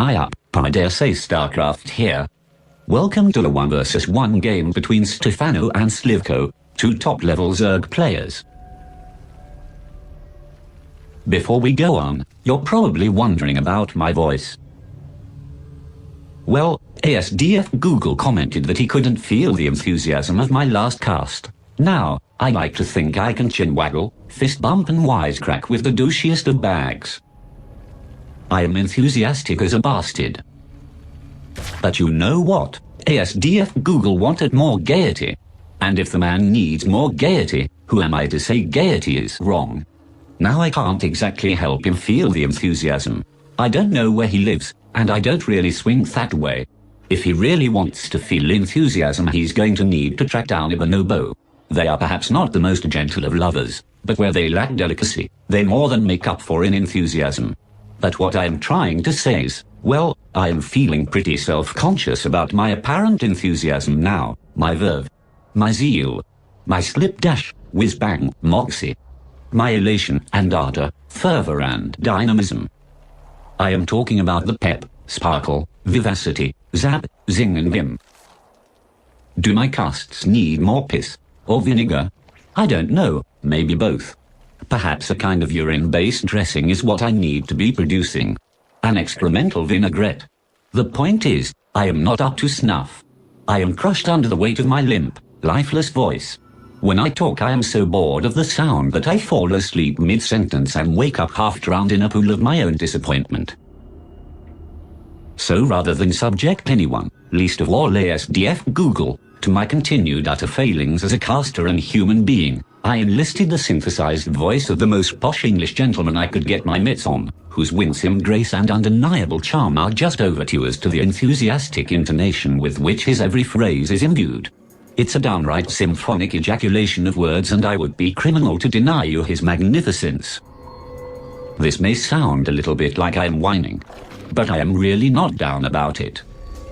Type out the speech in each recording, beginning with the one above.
Hi up, I dare say StarCraft here. Welcome to the 1 vs 1 game between Stephano and Slivko, two top-level Zerg players. Before we go on, you're probably wondering about my voice. Well, ASDF Google commented that he couldn't feel the enthusiasm of my last cast. Now, I like to think I can chin waggle, fist bump and wisecrack with the douchiest of bags. I am enthusiastic as a bastard. But you know what? ASDF Google wanted more gaiety. And if the man needs more gaiety, who am I to say gaiety is wrong? Now I can't exactly help him feel the enthusiasm. I don't know where he lives, and I don't really swing that way. If he really wants to feel enthusiasm, he's going to need to track down a bonobo. They are perhaps not the most gentle of lovers, but where they lack delicacy, they more than make up for in enthusiasm. But what I am trying to say is, well, I am feeling pretty self-conscious about my apparent enthusiasm now, my verve, my zeal, my slipdash, whiz-bang, moxie, my elation and ardor, fervor and dynamism. I am talking about the pep, sparkle, vivacity, zap, zing and vim. Do my casts need more piss? Or vinegar? I don't know, maybe both. Perhaps a kind of urine-based dressing is what I need to be producing. An excremental vinaigrette. The point is, I am not up to snuff. I am crushed under the weight of my limp, lifeless voice. When I talk I am so bored of the sound that I fall asleep mid-sentence and wake up half-drowned in a pool of my own disappointment. So rather than subject anyone, least of all ASDF Google, to my continued utter failings as a caster and human being, I enlisted the synthesized voice of the most posh English gentleman I could get my mitts on, whose winsome grace and undeniable charm are just overtures to the enthusiastic intonation with which his every phrase is imbued. It's a downright symphonic ejaculation of words, and I would be criminal to deny you his magnificence. This may sound a little bit like I am whining, but I am really not down about it.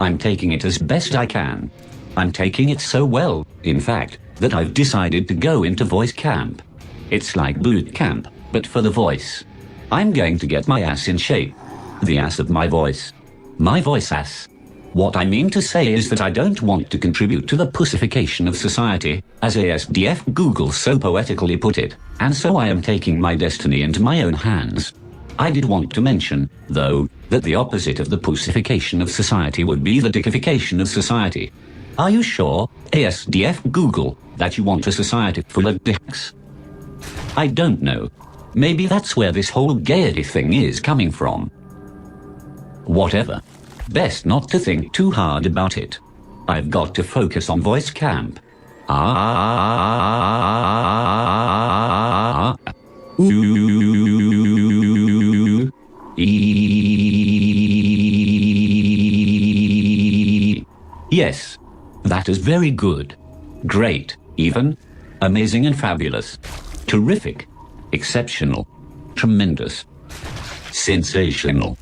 I'm taking it as best I can. I'm taking it so well, in fact, that I've decided to go into voice camp. It's like boot camp, but for the voice. I'm going to get my ass in shape. The ass of my voice. My voice ass. What I mean to say is that I don't want to contribute to the pussification of society, as ASDF Google so poetically put it, and so I am taking my destiny into my own hands. I did want to mention, though, that the opposite of the pussification of society would be the dickification of society. Are you sure, ASDF Google, that you want a society full of dicks? I don't know. Maybe that's where this whole gaiety thing is coming from. Whatever. Best not to think too hard about it. I've got to focus on voice camp. Yes. That is very good. Great, even, amazing and fabulous. Terrific, exceptional, tremendous, sensational.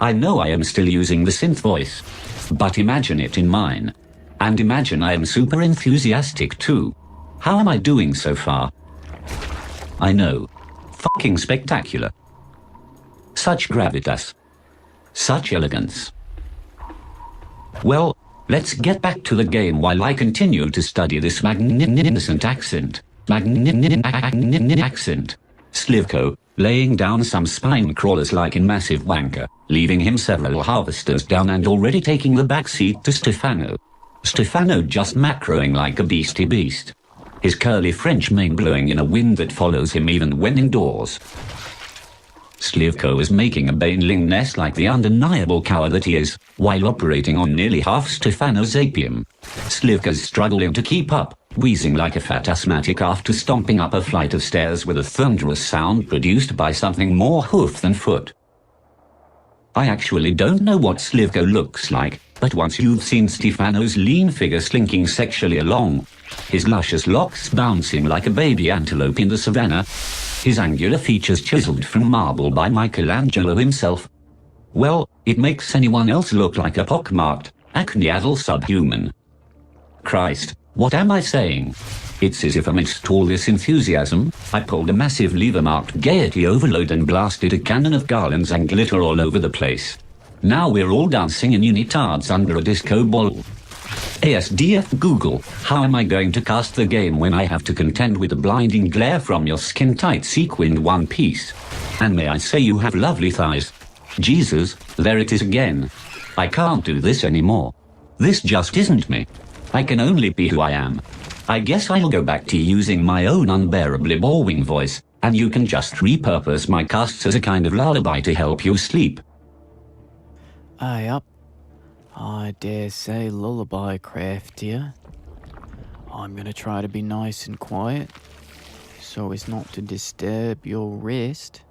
I know I am still using the synth voice, but imagine it in mine. And imagine I am super enthusiastic too. How am I doing so far? I know. Fucking spectacular. Such gravitas. Such elegance. Well, let's get back to the game while I continue to study this magnificent accent. Accent. Slivko, laying down some spine crawlers like a massive wanker, leaving him several harvesters down and already taking the back seat to Stephano. Stephano just macroing like a beastie beast. His curly French mane blowing in a wind that follows him even when indoors. Slivko is making a baneling nest like the undeniable coward that he is, while operating on nearly half Stephano's apium. Slivko's struggling to keep up, wheezing like a fat asthmatic after stomping up a flight of stairs with a thunderous sound produced by something more hoof than foot. I actually don't know what Slivko looks like, but once you've seen Stephano's lean figure slinking sexually along, his luscious locks bouncing like a baby antelope in the savannah, his angular features chiseled from marble by Michelangelo himself, well, it makes anyone else look like a pockmarked, acne-addled subhuman. Christ, what am I saying? It's as if amidst all this enthusiasm, I pulled a massive lever marked gaiety overload and blasted a cannon of garlands and glitter all over the place. Now we're all dancing in unitards under a disco ball. ASDF Google, how am I going to cast the game when I have to contend with the blinding glare from your skin-tight sequined one piece? And may I say you have lovely thighs. Jesus, there it is again. I can't do this anymore. This just isn't me. I can only be who I am. I guess I'll go back to using my own unbearably boring voice, and you can just repurpose my casts as a kind of lullaby to help you sleep. Aye up. I dare say lullaby craft here. I'm gonna try to be nice and quiet, so as not to disturb your rest.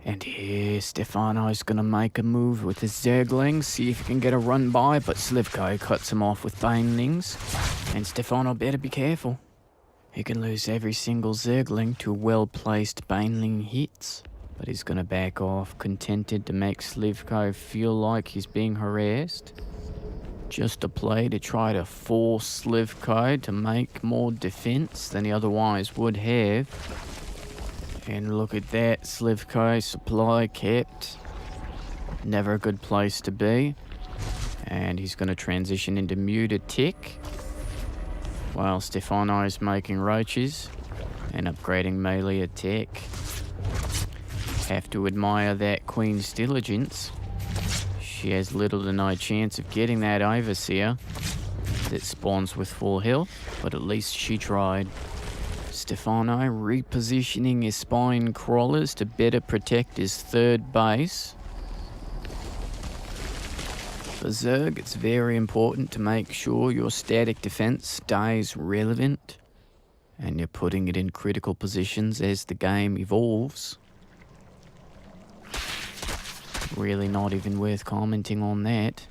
And here Stephano's gonna make a move with his zerglings, see if he can get a run by, but Slivko cuts him off with banelings, and Stephano better be careful. He can lose every single zergling to well-placed baneling hits, but he's gonna back off, contented to make Slivko feel like he's being harassed. Just a play to try to force Slivko to make more defense than he otherwise would have. And look at that, Slivko supply kept. Never a good place to be. And he's going to transition into muted tick, while Stephano's making roaches and upgrading melee attack. Have to admire that Queen's diligence. She has little to no chance of getting that overseer that spawns with full health, but at least she tried. Stephano repositioning his spine crawlers to better protect his third base. For Zerg, it's very important to make sure your static defense stays relevant, and you're putting it in critical positions as the game evolves. Really not even worth commenting on that.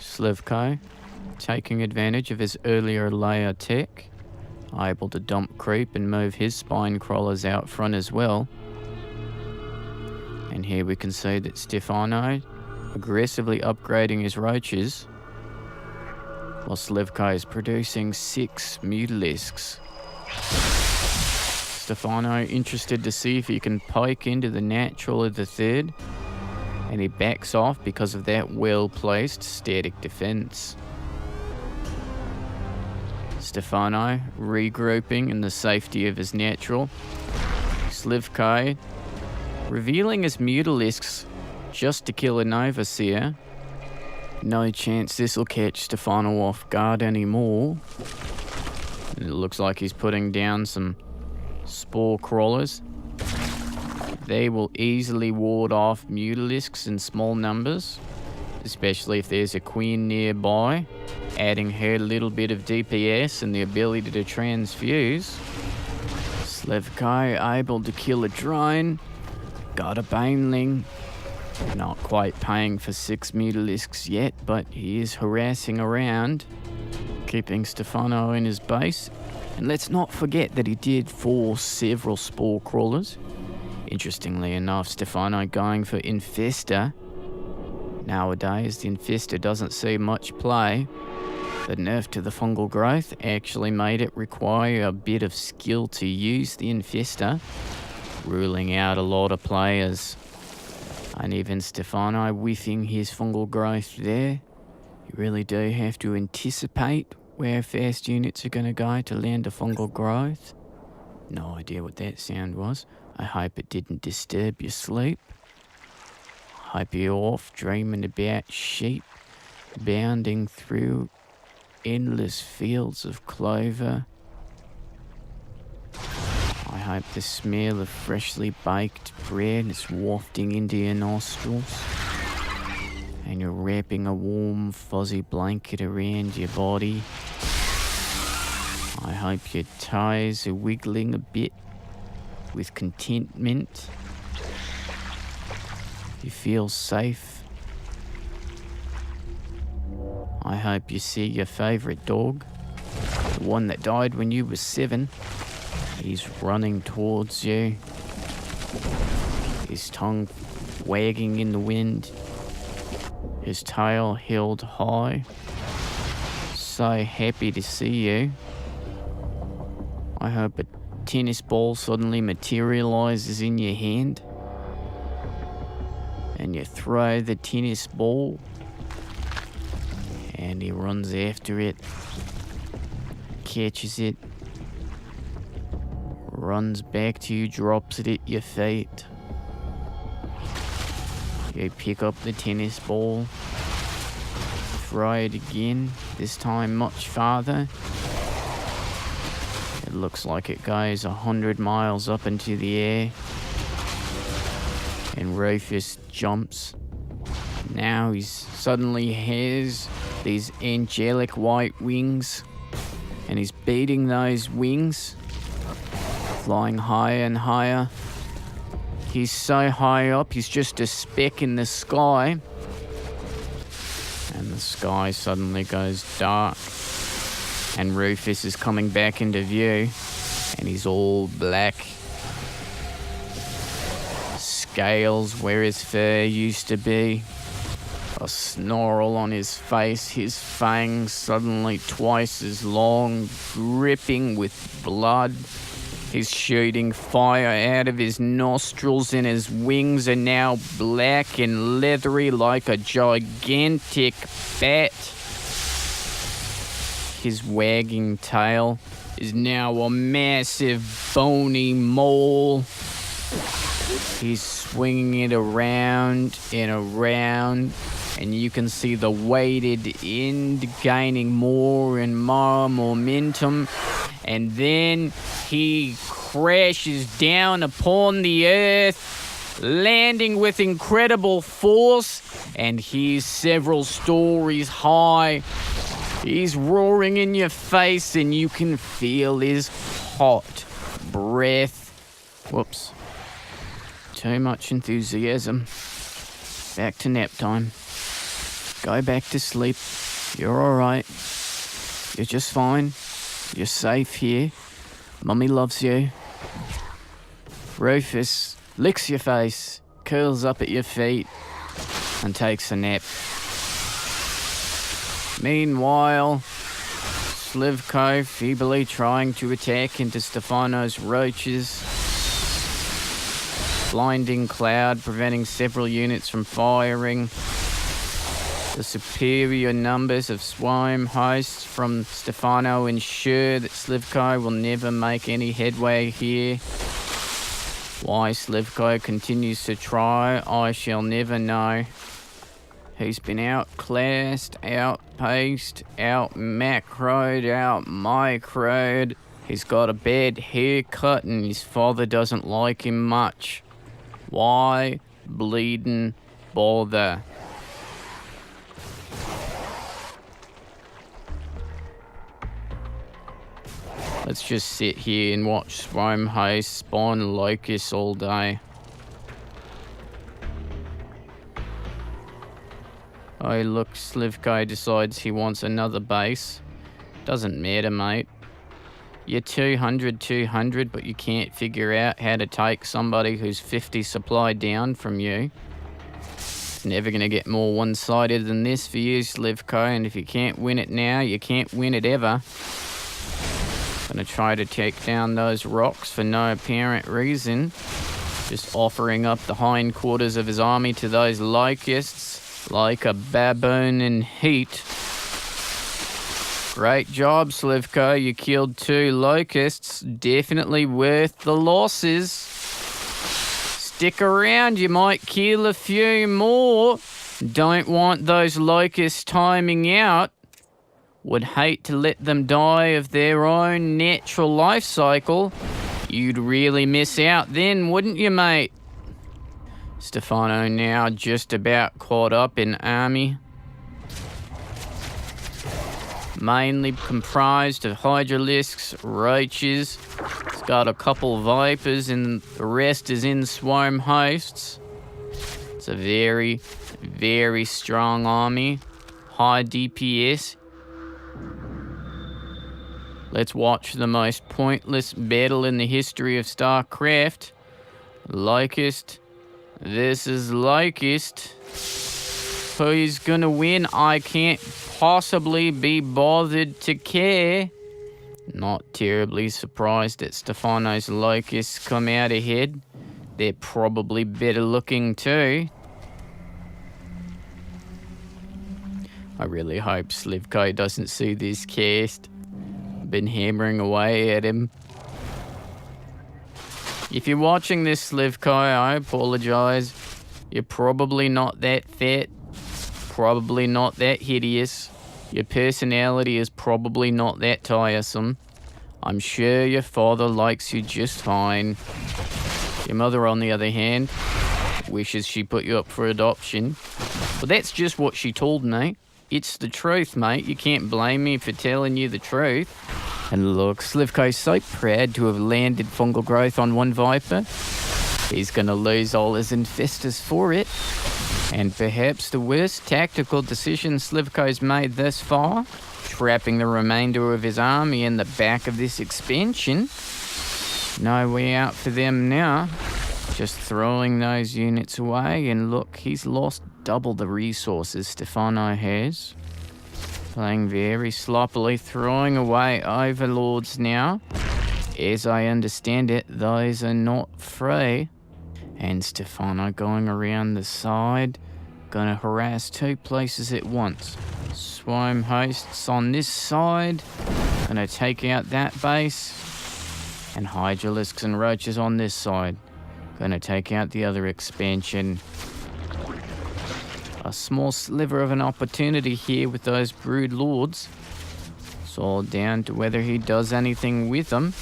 Slivko, taking advantage of his earlier layer tech, able to dump creep and move his spine crawlers out front as well. And here we can see that Stephano aggressively upgrading his roaches, while Slivko is producing 6 mutilisks. Stephano interested to see if he can poke into the natural of the third, and he backs off because of that well-placed static defense. Stephano regrouping in the safety of his natural. Slivko revealing his mutilisks just to kill an overseer. No chance this will catch Stephano off guard anymore. It looks like he's putting down some spore crawlers. They will easily ward off mutilisks in small numbers, especially if there's a queen nearby, adding her little bit of DPS and the ability to transfuse. Slivko able to kill a drone, got a baneling. Not quite paying for 6 mutilisks yet, but he is harassing around, keeping Stephano in his base. And let's not forget that he did force several spore crawlers. Interestingly enough, Stephano going for Infester. Nowadays, the Infester doesn't see much play. The nerf to the fungal growth actually made it require a bit of skill to use the Infester, ruling out a lot of players. And even Stephano whiffing his fungal growth there. You really do have to anticipate where fast units are going to go to land a fungal growth. No idea what that sound was. I hope it didn't disturb your sleep. Hope you're off dreaming about sheep bounding through endless fields of clover. I hope the smell of freshly baked bread is wafting into your nostrils, and you're wrapping a warm, fuzzy blanket around your body. I hope your toes are wiggling a bit with contentment. You feel safe. I hope you see your favourite dog, the one that died when you were 7. He's running towards you, his tongue wagging in the wind, his tail held high. So happy to see you. I hope a tennis ball suddenly materializes in your hand. And you throw the tennis ball. And he runs after it. Catches it. Runs back to you, drops it at your feet. You pick up the tennis ball. Throw it again, this time much farther. It looks like it goes 100 miles up into the air. And Rufus jumps. Now he suddenly has these angelic white wings. And he's beating those wings. Flying higher and higher. He's so high up, he's just a speck in the sky. And the sky suddenly goes dark. And Rufus is coming back into view. And he's all black. Scales where his fur used to be. A snarl on his face. His fangs suddenly twice as long, dripping with blood. He's shooting fire out of his nostrils and his wings are now black and leathery like a gigantic bat. His wagging tail is now a massive bony mole. He's swinging it around and around, and you can see the weighted end gaining more and more momentum. And then he crashes down upon the earth, landing with incredible force, and he's several stories high. He's roaring in your face, and you can feel his hot breath. Whoops. Too much enthusiasm. Back to nap time. Go back to sleep. You're alright. You're just fine. You're safe here. Mummy loves you. Rufus licks your face, curls up at your feet, and takes a nap. Meanwhile, Slivko feebly trying to attack into Stephano's roaches. Blinding cloud preventing several units from firing. The superior numbers of swarm hosts from Stephano ensure that Slivko will never make any headway here. Why Slivko continues to try, I shall never know. He's been outclassed, outpaced, out-macroed, out-microed. He's got a bad haircut and his father doesn't like him much. Why bleedin' bother? Let's just sit here and watch swarm hosts spawn locusts all day. Oh look, Slivko decides he wants another base. Doesn't matter, mate. You're 200, but you can't figure out how to take somebody who's 50 supply down from you. It's never going to get more one-sided than this for you, Slivko, and if you can't win it now, you can't win it ever. Gonna try to take down those rocks for no apparent reason. Just offering up the hindquarters of his army to those locusts like a baboon in heat. Great job, Slivko. You killed 2 locusts. Definitely worth the losses. Stick around, you might kill a few more. Don't want those locusts timing out. Would hate to let them die of their own natural life cycle. You'd really miss out then, wouldn't you, mate? Stephano now just about caught up in army. Mainly comprised of hydralisks, roaches. It's got a couple vipers and the rest is in swarm hosts. It's a very, very strong army. High DPS. Let's watch the most pointless battle in the history of StarCraft. Locust versus Locust. Who's gonna win? I can't possibly be bothered to care. Not terribly surprised that Stephano's locusts come out ahead. They're probably better looking too. I really hope Slivko doesn't see this cast. I've been hammering away at him. If you're watching this, Slivko, I apologize. You're probably not that fat. Probably not that hideous. Your personality is probably not that tiresome. I'm sure your father likes you just fine. Your mother, on the other hand, wishes she put you up for adoption. But that's just what she told me. It's the truth, mate. You can't blame me for telling you the truth. And look, Slivko's so proud to have landed fungal growth on one viper. He's gonna lose all his infestors for it. And perhaps the worst tactical decision Slivko's made thus far, trapping the remainder of his army in the back of this expansion. No way out for them now. Just throwing those units away, and look, he's lost double the resources Stephano has. Playing very sloppily, throwing away overlords now. As I understand it, those are not free. And Stephano going around the side, gonna harass two places at once. Swarm hosts on this side, gonna take out that base. And Hydralisks and Roaches on this side, gonna take out the other expansion. A small sliver of an opportunity here with those Brood Lords. It's all down to whether he does anything with them.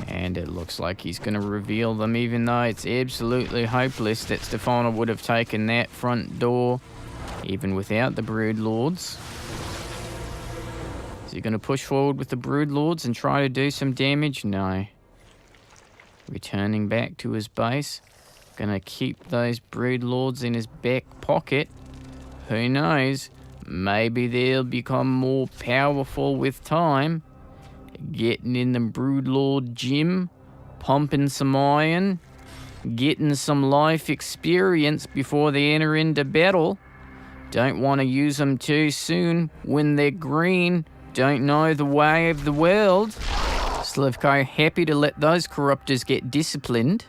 And it looks like he's going to reveal them, even though it's absolutely hopeless that Stephano would have taken that front door, even without the Brood Lords. Is he going to push forward with the Brood Lords and try to do some damage? No. Returning back to his base. Gonna keep those Brood Lords in his back pocket. Who knows? Maybe they'll become more powerful with time. Getting in the Brood Lord gym, pumping some iron, getting some life experience before they enter into battle. Don't want to use them too soon when they're green. Don't know the way of the world. Slivko happy to let those corruptors get disciplined.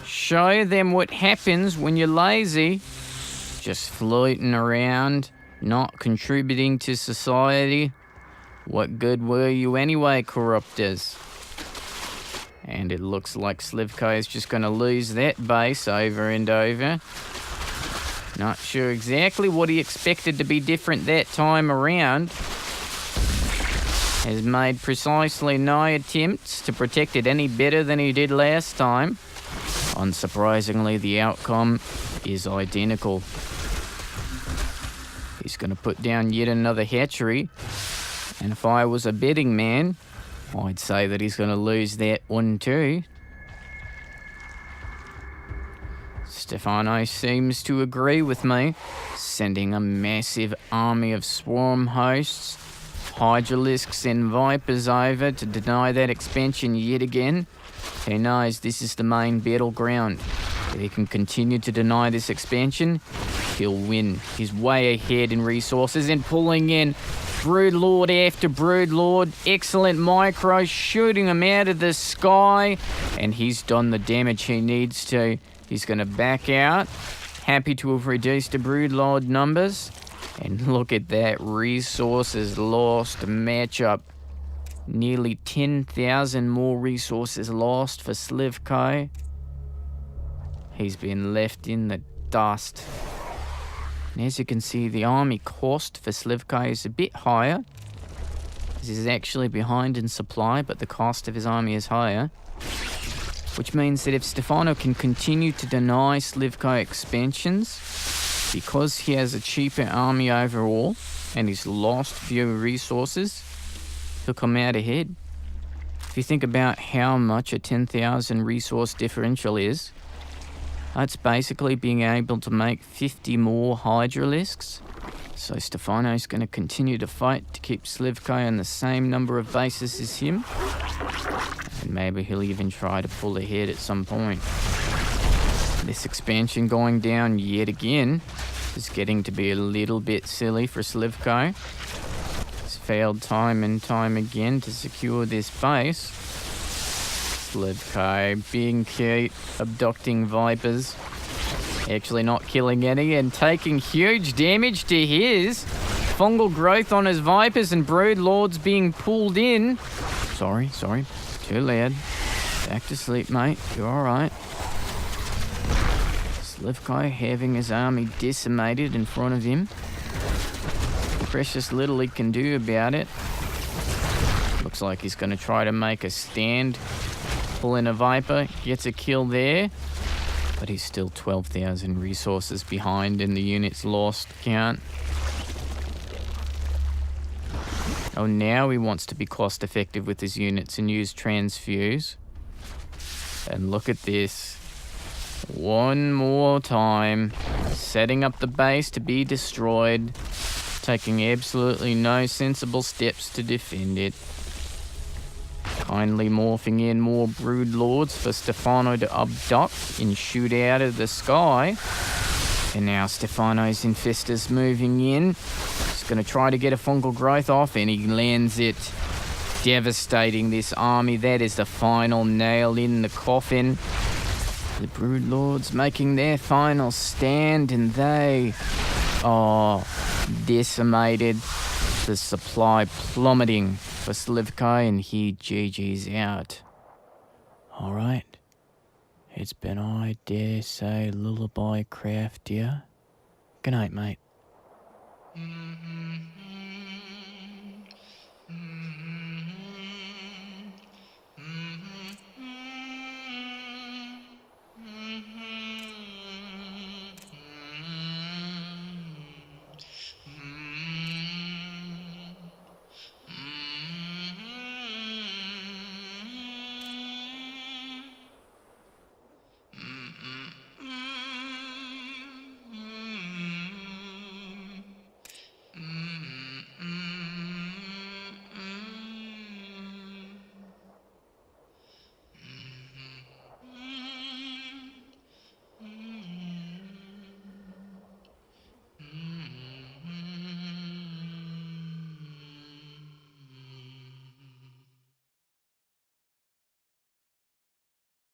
Show them what happens when you're lazy. Just floating around, not contributing to society. What good were you anyway, corruptors? And it looks like Slivko is just going to lose that base over and over. Not sure exactly what he expected to be different that time around. Has made precisely no attempts to protect it any better than he did last time. Unsurprisingly, the outcome is identical. He's going to put down yet another hatchery. And if I was a betting man, I'd say that he's going to lose that one too. Stephano seems to agree with me, sending a massive army of swarm hosts, Hydralisks and Vipers over to deny that expansion yet again. He knows this is the main battleground. If he can continue to deny this expansion, he'll win. He's way ahead in resources and pulling in Brood Lord after Brood Lord. Excellent micro, shooting him out of the sky. And he's done the damage he needs to. He's going to back out. Happy to have reduced the Brood Lord numbers. And look at that resources lost matchup. Nearly 10,000 more resources lost for Slivko. He's been left in the dust. And as you can see, the army cost for Slivko is a bit higher. He's actually behind in supply, but the cost of his army is higher. Which means that if Stephano can continue to deny Slivko expansions, because he has a cheaper army overall, and he's lost fewer resources, he'll come out ahead. If you think about how much a 10,000 resource differential is, that's basically being able to make 50 more Hydralisks. So Stephano's going to continue to fight to keep Slivko on the same number of bases as him. And maybe he'll even try to pull ahead at some point. This expansion going down yet again is getting to be a little bit silly for Slivko. He's failed time and time again to secure this base. Slivko being cute, abducting Vipers. Actually not killing any and taking huge damage to his. Fungal growth on his Vipers and Brood Lords being pulled in. Sorry. Too loud. Back to sleep, mate. You're alright. Slivko having his army decimated in front of him. Precious little he can do about it. Looks like he's going to try to make a stand. Pull in a Viper. Gets a kill there. But he's still 12,000 resources behind in the units lost count. Oh, now he wants to be cost effective with his units and use transfuse. And look at this. One more time. Setting up the base to be destroyed. Taking absolutely no sensible steps to defend it. Kindly morphing in more Brood Lords for Stephano to abduct and shoot out of the sky. And now Stephano's Infestors moving in. He's going to try to get a fungal growth off, and he lands it. Devastating this army. That is the final nail in the coffin. The Brood Lords making their final stand, and they are decimated. The supply plummeting for Slivko, and he GG's out. Alright. It's been, I dare say, Lullaby Craft here. Good night, mate.